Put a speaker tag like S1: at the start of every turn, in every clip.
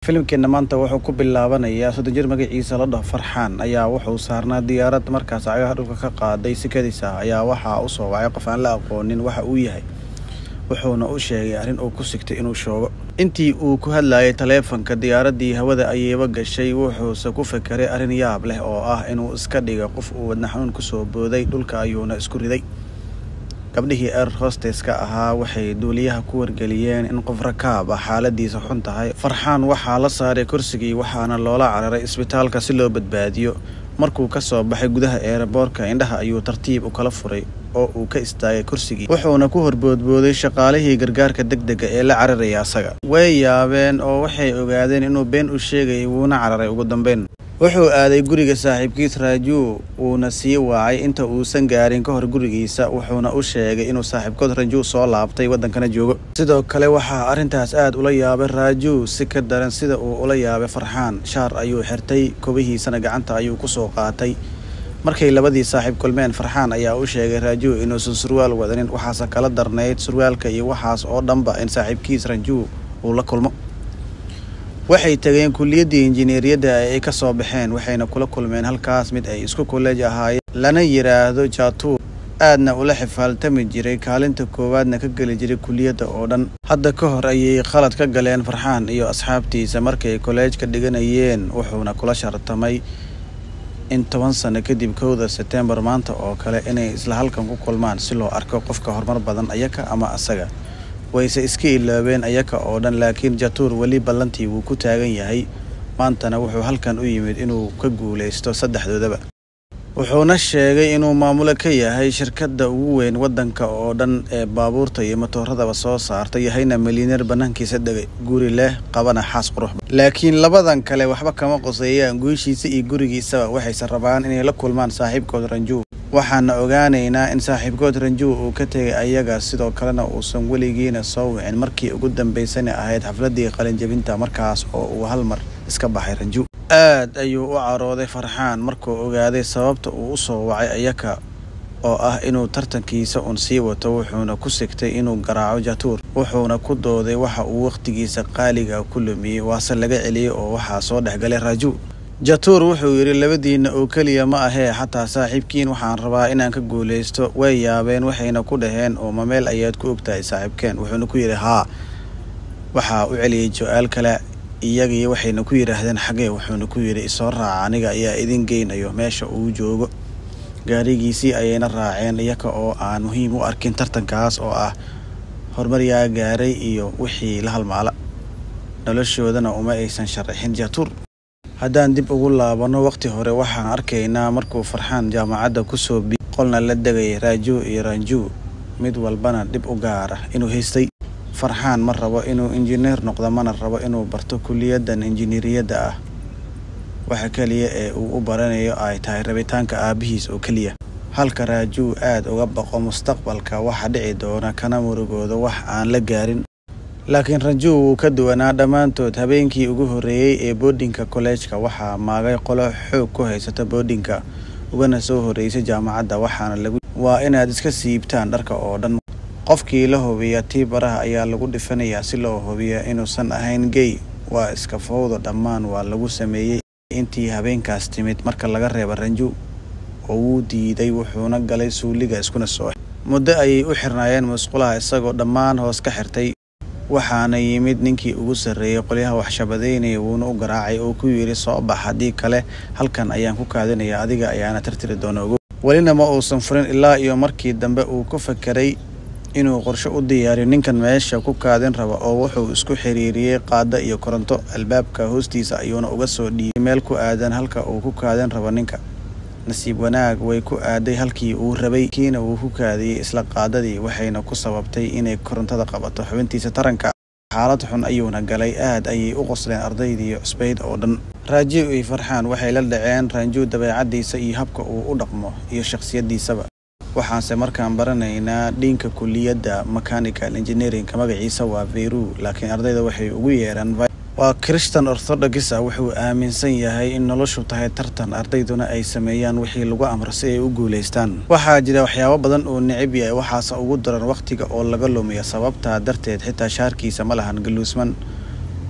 S1: filimkeena maanta wuxuu ku bilaabanayaa 30 jir magaciisa la dhaho Farxaan ayaa wuxuu saarnaa diyaarad markaas ayaga dhulka ka qaaday sikadiisa ayaa waxa uu soo wacay qof aan la aqoonin waxa uu yahay wuxuuna u sheegay arin uu ku sigtay inuu shoogo intii uu ku hadlayay taleefanka diyaaradii hawada ayayba gashay wuxuu ku fakiray arin yaab leh oo ah inuu iska dhigo qof uu wadna xanuun ku soo booday dhulka ayuuna isku riday gabdhihii air hostess-ka ahaa waxay duuliyaha ku wargeliyeen in qof rakaab ah xaaladiisa xun tahay Farxaan waxa la saaray kursigii waxaana loola cararay isbitaalka si loo badbaadiyo markuu ka soo baxay gudaha airport-ka indhaha ayuu tartiib u kala furay oo uu ka istaagay kursigii wuxuuna ku horboodbooday shaqaalihii gargaarka degdega ee la cararaya asaga way yaabeen oo waxay ogaadeen inuu been u sheegay wuuna cararay ugu dambeyn wuxuu aaday guriga saaxiibkiis Raju uuna sii waacay inta uusan gaarin ka hor gurigiisa wuxuuna u sheegay inuu saaxiibkood Raju soo laabtay wadankana joogo sidoo kale waxa arintaas aad ula yaabay Raju si ka daran sida uu ula yaabay Farxaan shaar ayuu xirtay kobihiisana gacanta ayuu ku soo qaatay markay labadii saaxiib kulmeen Farxaan ayaa u sheegay Raju inuu surwaal wadanin waxaas kala darneyd surwaalka iyo waxaas oo dhanba in saaxiibkiis Raju uu la kulmo waxay tageen kulliyadda injineeriyadda ay ka soo baxeen waxayna kula kulmeen halkaas mid ay isku college ahaayeen lana yiraahdo Jatuur aadna ula xifaaltami jiray kaalinta koowaadna ka gali jiray kulliyadda oo dhan hadda ka hor ayay khalad ka galeen Farxaan iyo asxaabtiisa markay college ka dhiganayeen wuxuuna kula shartamay in 10 sano kadib 1 September maanta oo kale inay isla halkan ku kulmaan si loo arko qofka horumar badan ayaka ama asaga wayse iska ilaabeen ayaka oo dhan laakiin Jatuur wali ballantii uu ku taagan yahay maantana wuxuu halkan u yimid inuu ka guuleysto saddexdoodaba wuxuuna sheegay inuu maamulo ka yahay shirkadda ugu weyn wadanka oo dhan ee baabuurta iyo matoorada soo saarta yahayna milyaneer banaankiisa dhagay guri leh qabana xaas qurux laakiin labadan kale waxba kama qoseeyaan guushiisa iyo gurigiisa waxay rabaan inay la kulmaan saaxiibkood Raju waxaana ogaanaynaa in saaxiibkood Raju uu ka tagay ayaga sidoo kalena uusan weligiina soo wicin markii ugu dambeysay ahayd xafladii qalin jabinta markaas oo uu hal mar iska baxay Raju aad ayuu u carooday Farxaan markuu ogaaday sababta uu u soo wacay ayaka oo ah inuu tartankiisa sii wato wuxuuna ku sigtay inuu garaaco Jatuur wuxuuna ku dooday waxa uu waqtigiisa qaaliga ku lumiyay waase laga celiyay oo waxa soo dhaxgalay Raju Jatuur wuxuu yiri labadiina oo kaliya ma ahee xataa saaxiibkiin waxaan rabaa inaan ka guuleysto way yaabeen waxayna ku dhaheen oo ma meel ayaad ku ogtahay saaxiibkeen wuxuuna ku yiri haa waxa uu celiyay su'aal kale iyagii waxayna ku yiraahdeen xagee wuxuuna ku yiri soo raac aniga ayaa idin geynayo meesha uu joogo gaarigiisii ayayna raaceen iyaka oo aan muhiim u arkin tartankaas oo ah horumar yaa gaaray iyo wixii la halmaala noloshoodana uma aysan sharaxin Jatuur haddaan dib ugu laabano waqti hore waxaan arkaynaa markuu Farxaan jaamacadda ku soo qolna la degay Raju iyo Raju mid walbana dib u gaar ah inuu haystay Farxaan ma rabo inuu injineer noqdo mana rabo inuu barto kulliyaddan injineeriyadda ah waxa kaliya ee uu u baranayo ay tahay rabitaanka aabihiis oo kaliya halka Raju aad uga baqo mustaqbalka waxa dhici doona kana murugooda wax aan la gaarin laakiin Raju uu ka duwanaa dhamaantood habeenkii ugu horeeyay ee boardingka college-ka waxa maagay qolo xoog ku haysata boardingka ugana soo horeysay jaamacadda waxaana lagu waa inaad iska siibtaan dharka oo dhan qofkii la hubiya tiibaraha ayaa lagu dhifanayaa si loo hubiyo inuusan ahayn gay waa iska fowdo dhammaan waa lagu sameeyay intii habeenkaas timid marka laga reebo Raju oo uu diiday wuxuuna galay suuliga iskuna soo muddo ayay u xirnaayeen musqulaha isagoo dhammaan hoos ka xirtay waxaana yimid ninkii ugu sareeyay qolyaha wax shabadeynay wuuna u garaacay oo ku yiri soo bax hadii kale halkan ayaan ku kaadinaya adiga ayaana tirtiri doona walina ma uusan furin ilaa iyo markii dambe uu ku fakiray inuu qorshe u diyaariyo ninkan meesha ku kaadin raba oo wuxuu isku xiriiriyay qaada iyo koronto albaabka hoostiisa ayuuna uga soo dhiibay meel ku aadan halka uu ku kaadin raba ninka nasiib wanaag way ku aaday halkii uu rabay kiina uu ku kaadiyay isla qaadadii waxayna ku sababtay inay korontada qabato xubintiisa taranka xaalad xun ayuuna galay aad ayay u qosleen ardaydii cusbayd oo dhan Raju iyo Farxaan waxay la dhaceen Raju dabeecadiisa iyo habka uu u dhaqmo iyo shakhsiyadiisaba waxaanse markaan baranaynaa dhinka kulliyadda mechanical engineering magaciisa waa Veeru laakiin ardayda waxay ugu yeeraan waa Christian Orthodox wuxuu aaminsan yahay in noloshu tahay tartan ardayduna ay sameeyaan wixii lagu amro si ay u guuleystaan waxa jira waxyaabo badan oo necib yahay waxaas ugu daran waqtiga oo laga lumiyo sababta darteed xitaa shaarkiisa ma lahan galuusman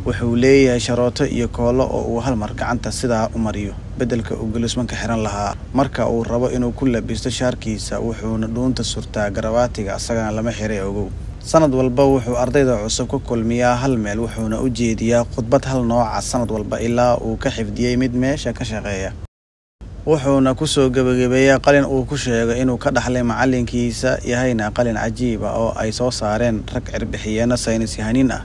S1: wuxuu leeyahay sharooto iyo koolo oo uu hal mar gacanta sidaa u mariyo beddelka uu guluusmanka xiran lahaa. Marka uu rabo inuu ku labisto shaarkiisa wuxuuna dhuunta surtaa garabaatiga asagana lama xiray ogow. sanad walba wuxuu ardayda cusub ku kulmiyaa hal meel wuxuuna u jeediyaa khudbad hal nooca sanad walba ilaa uu ka xifdiyay mid meesha ka shaqeeya. wuxuuna ku soo gabagabeeyaa qalin uu ku sheego inuu ka dhaxlay macalinkiisa yahayna qalin cajiib ah oo ay soo saareen rag cirbixiyeena saynis yahaniin ah.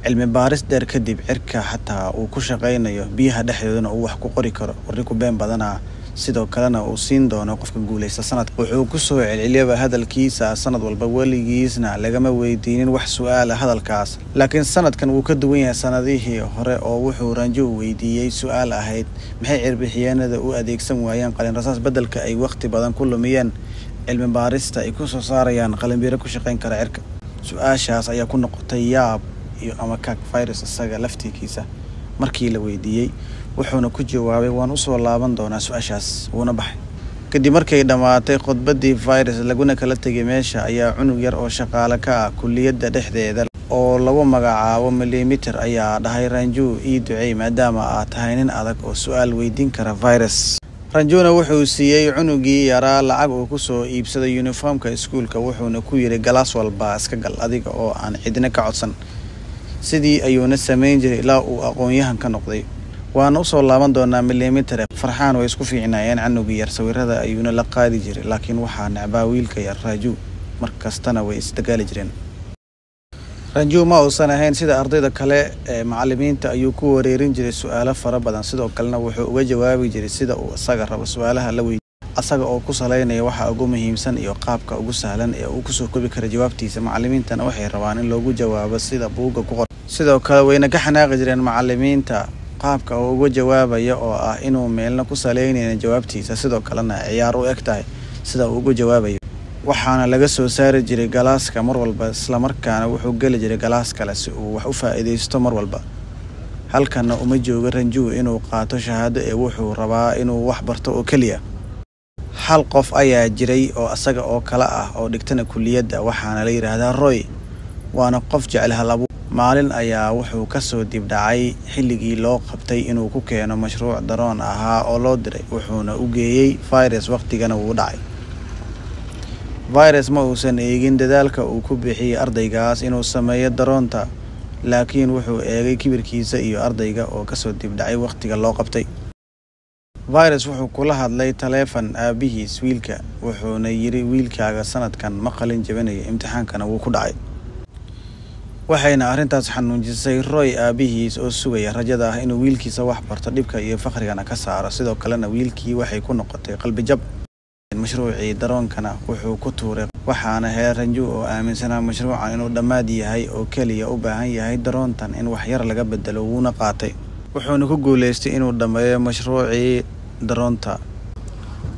S1: cilmi baaris dheer kadib cirka xataa uu ku shaqaynayo biyaha dhexdoodana uu wax ku qori karo warri ku been badanaa sidoo kalena uu siin doono qofka guuleysta sanadka. wuxuu ku soo celceliyay hadalkiisa sanad walba weligiisna lagama weydiinin wax su'aal hadalkaas, laakiin sanadkan wuu ka duwan yahay sanadihii hore oo wuxuu Ranju weydiiyay su'aal ahayd maxay cirbixiyeenada u adeegsan waayeen qalin rasaas beddelka ay waqti badan ku lumiyeen cilmi baarista ay ku soo saarayaan qalin biro ku shaqayn kara cirka. su'aashaas ayaa ku noqotay yaab iyo ama kaag virus isaga laftigiisa markii la weydiiyay wuxuuna ku jawaabay waan u soo laaban doonaa su'aashaas wuuna baxay. kadib markay dhamaatay khudbadii virus laguna kala tagay meesha ayaa cunug yar oo shaqaale ka ah kulliyadda dhexdeeda oo lagu magacaabo millimeter ayaa dhahay Ranju ii duceey maadaama aad tahay nin adag oo su'aal weydiin kara virus. Ranjuna wuxuu siiyay cunugii yaraa lacag uu ku soo iibsaday uniformka iskuulka wuxuuna ku yiri galaas walba iska gal adiga oo aan cidina ka codsan. sidii ayuuna samayn jiray ilaa uu aqoon-yahan ka noqday. waana u soo laaban doonaa millimeter. Farxaan way isku fiicnaayeen canugii yar sawirada ayuuna la qaadi jiray laakiin waxaa nacbaa wiilka yar Ranju markastana way isdagaali jireen. Ranju ma uusan ahayn sida ardayda kale ee macallimiinta ayuu ku wareerin jiray su'aalo fara badan sidoo kalena wuxuu uga jawaabi jiray sida uu asaga rabo su'aalaha la weydiiyo asaga oo ku saleynaya waxa ugu muhiimsan iyo qaabka ugu sahlan ee uu ku soo koobi karo jawaabtiisa. macallimiintana waxay rabaan in loogu jawaabo sida buugga ku qoran. sidoo kale wayna ka xanaaqi jireen macallimiinta qaabka uu uga jawaabaya oo ah inuu meelna ku saleynayo jawaabtiisa sidoo kalena ciyaar u eg tahay sida uu uga jawaabayo. waxaana laga soo saari jiray galaaska mar walba isla markaana wuxuu gali jiray galaas kale si uu wax u faa'iideysto mar walba. halkana uma joogo Ranju inuu qaato shahaado ee wuxuu rabaa inuu wax barto oo kaliya. hal qof ayaa jiray oo asaga oo kala ah oo dhigtana kulliyadda waxaana la yiraahdaa Roy waana qof jecel halabu. maalin ayaa wuxuu ka soo dib dhacay xilligii loo qabtay inuu ku keeno mashruuc daroon ahaa oo loo diray wuxuuna u geeyay virus waqtigana wuu dhacay. virus ma uusan eegin dadaalka uu ku bixiyay ardaygaas inuu sameeyo daroonta laakiin wuxuu eegay kibirkiisa iyo ardayga oo ka soo dib dhacay waqtiga loo qabtay. virus wuxuu kula hadlay taleefan aabihiis wiilka wuxuuna yiri wiilkaaga sanadkan ma qalin jabinayo imtixaankana wuu ku dhacay. waxayna arrintaas xanuunjisay Roy aabihiis oo sugaya rajada ah inuu wiilkiisa wax barto dhibka iyo faqrigana ka saaro. sidoo kalena wiilkii waxay ku noqotay qalbi jab. mashruucii daroonkana wuxuu ku tuuray waxaana heer Ranju oo aaminsanaa mashruucan inuu dhammaad yahay oo kaliya u baahan yahay daroontan in wax yar laga bedelo wuuna qaatay. wuxuuna ku guuleystay inuu dhameeyo mashruucii daroonta.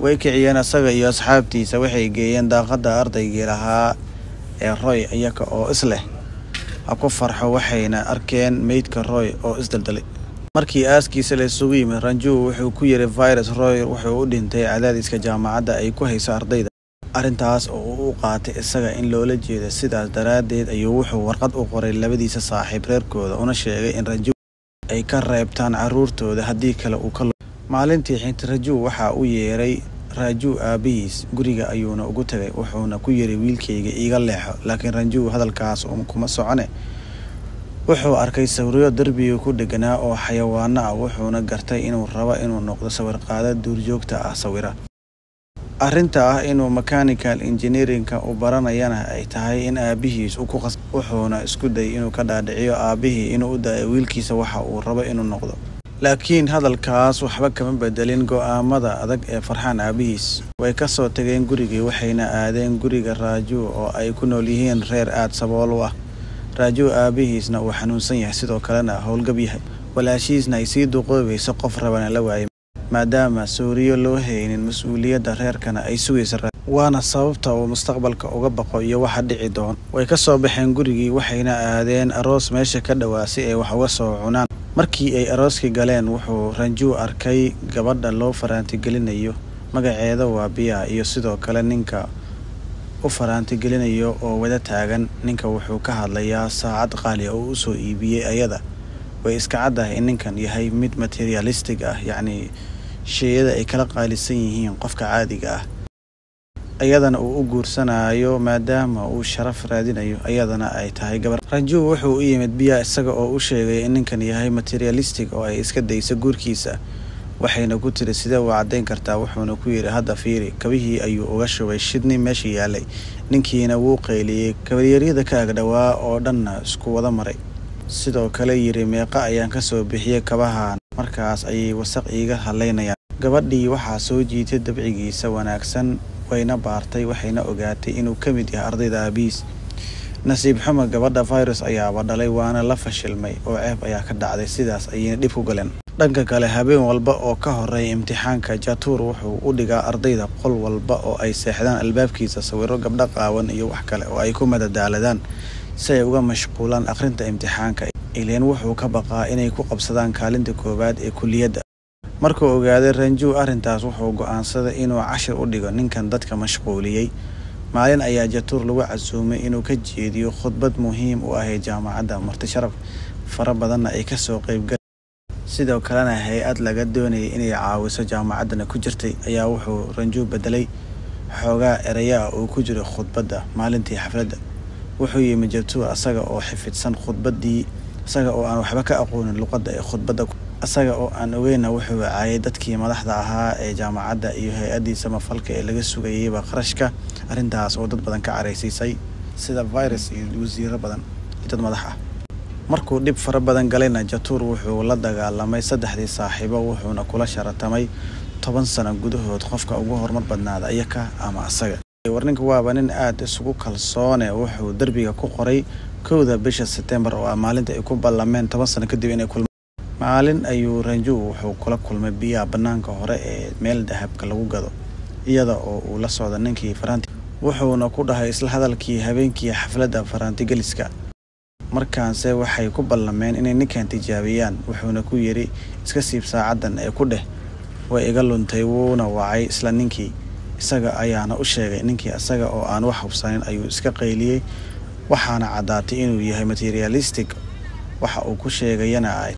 S1: way kiciyeen asaga iyo asxaabtiisa waxay geeyeen daaqada ardaygii lahaa ee Roy iyaga oo isleh ha ku farxo waxayna arkeen meydka Roy oo isdaldalay. markii aaskiisa la isugu yimid Ranju wuxuu ku yiri virus Roy wuxuu u dhintay cadaadiska jaamacadda ay ku hayso ardayda. arrintaas oo uu qaatay isaga in loola jeedo sidaas daraadeed ayuu wuxuu warqad u qoray labadiisa saaxiib reerkooda una sheegay in Ranju ay ka reebtaan caruurtooda haddii kale uu ka maalintii xigtay Ranju waxa uu yeeray Ranju aabihiis guriga ayuuna ugu tagay wuxuuna ku yiri wiilkayga iiga leexo laakiin Ranju hadalkaas kuma socone. wuxuu arkay sawirro darbiga ku dhaganaa oo xayawaano ah wuxuuna gartay inuu rabo inuu noqdo sawir qaade duurjoogta ah sawira. arrinta ah inuu mechanical engineering u baranayana ay tahay in aabihiis uu ku wuxuuna isku day inuu ka dhaadhiciyo aabihii inuu u daayo wiilkiisa waxa uu rabo inuu noqdo. laakiin hadalkaas waxba kama bedelin go'aamada adag ee Farxaan aabihiis. way ka soo tageen gurigii waxayna aadeen guriga Ranju oo ay ku nool yihiin reer aad sabool u ah. Ranju aabihiisna uu xanuunsan yahay sidoo kalena howlgab yahay. walaashiisna ay sii duqoobayso qof rabana la waayay maadaama Suuriyo loo haynin mas'uuliyadda reerkana ay sugayso. waana sababta uu mustaqbalka uga baqo iyo waxa dhici doona. way ka soo baxeen gurigii waxayna aadeen aroos meesha ka dhawaa si ay wax uga soo cunaan. markii ay arooskii galeen wuxuu Ranju arkay gabadha loo faraantigelinayo magaceeda waa Biya iyo sidoo kale ninka u faraantigelinayo oo wada taagan. ninka wuxuu ka hadlayaa saacad qaali oo uu soo iibiyay ayada way iska caddahay in ninkan yahay mid materialistic ah, yacni shayada ay kala qaalisan yihiin qofka caadiga ah. ayadana uu u guursanayo maadaama uu sharaf raadinayo, ayadana ay tahay gabar. Ranju wuxuu u yimid Bia isaga oo u sheegay in ninkan yahay materialistic oo ay iska dayso guurkiisa. waxayna ku tiri sidee u cadeyn kartaa, wuxuuna ku yiri hadda fiiri, kabihii ayuu uga shubay shidni meesha yaalay. ninkiina wuu qayliyay, kabaryarida ka agdhawaa oo dhanna isku wada maray. sidoo kale yiri meeqa ayaan ka soo bixiyay kabahan, markaas ayay wasaq iiga haleynayaan. gabadhii waxaa soo jiitay dabcigiisa wanaagsan, wayna baartay, waxayna ogaatay inuu ka mid yahay ardayda aabihiis. nasiib xumo gabadha virus ayaaba dhalay, waana la fashilmay oo ceeb ayaa ka dhacday, sidaas ayayna dhib ku galeen. dhanka kale habeen walba oo ka horeeya imtixaanka, Jatuur wuxuu u dhigaa ardayda qol walba oo ay seexdaan albaabkiisa sawiro gabdho qaawan iyo wax kale oo ay ku madadaaladaan si ay uga mashquulaan akhrinta imtixaanka. ileen wuxuu ka baqaa inay ku qabsadaan kaalinta koowaad ee kulliyadda. markuu ogaaday Ranju arrintaas, wuxuu go'aansaday inuu cashir u dhigo ninkan dadka mashquuliyay. maalin ayaa Jatuur lagu casuumay inuu ka jeediyo khudbad muhiim u ah jaamacadda, marti sharaf fara badanna ay ka soo qayb galeen. sidoo kalena hay'ad laga doonayay inay caawiso jaamacaddana ku jirtay ayaa wuxuu Ranju bedelay xoogaa eraya oo ku jira khudbadda. maalintii xafladda wuxuu yimid Jatuur asaga oo xifidsan khudbaddii, asaga oo aan waxba ka aqoonin luqadda ee khudbadda, asaga oo aan ogeyna wuxuu caayay dadkii madaxda ahaa ee jaamacadda iyo hay'addii samafalka ee laga sugayayba qarashka. arrintaas oo dad badan ka caraysisay, sida virus iyo wasiiro badan iyo dad madax ah. markuu dhib fara badan galayna, Jatuur wuxuu la dagaalamay 3 saaxiibo, wuxuuna kula sharatamay 10 sano gudahood qofka ugu horumar badnaada iyaka ama asaga. warninka waaba nin aad isugu kalsoone, wuxuu darbiga ku qoray 1 bisha September oo maalinta ay ku ballameen 10 sano kadib inay kulmaan. maalin ayuu Ranju wuxuu kula kulmay Bia banaanka hore ee meel dahabka lagu gado, iyada oo uu la socdo ninkii Faranti. wuxuuna ku dhahay isla hadalkii habeenkii xafladda Faranti geliska. markaanse waxay ku ballameen inay ninkan tijaabiyaan. wuxuuna ku yiri iska siib saacadan ee ku dheh way iga luntay. wuuna wacay isla ninkii, isaga ayaana u sheegay. ninkii asaga oo aan wax hubsanin ayuu iska qayliyay, waxaana caddaatay inuu yahay materialistic. waxa uu ku sheegayana ay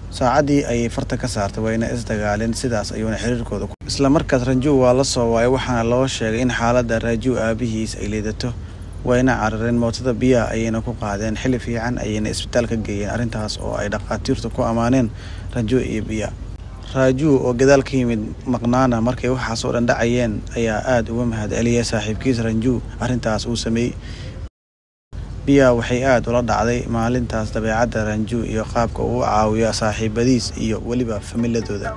S1: saacadii ay farta ka saartay, wayna isdagaaleen. sidaas ayuuna xiriirkooda isla markaas Ranju waa la soo waayay, waxaana loo sheegay in xaaladda Ranju aabihiis ay liidato. wayna carareen mootada Bia ayayna ku qaadeen. xilli fiican ayayna isbitaalka geeyeen, arrintaas oo ay dhaqaatiirtu ku amaaneen Ranju iyo Bia. Ranju oo gadaal ka yimid maqnaana markay waxaas oo dhan dhacayeen ayaa aad uga mahadceliyay saaxiibkiis Ranju arrintaas uu sameeyay. Bia waxay aad ula dhacday maalintaas dabeecadda Ranju iyo qaabka uu caawiyo saaxiibadiis iyo waliba familiyadooda.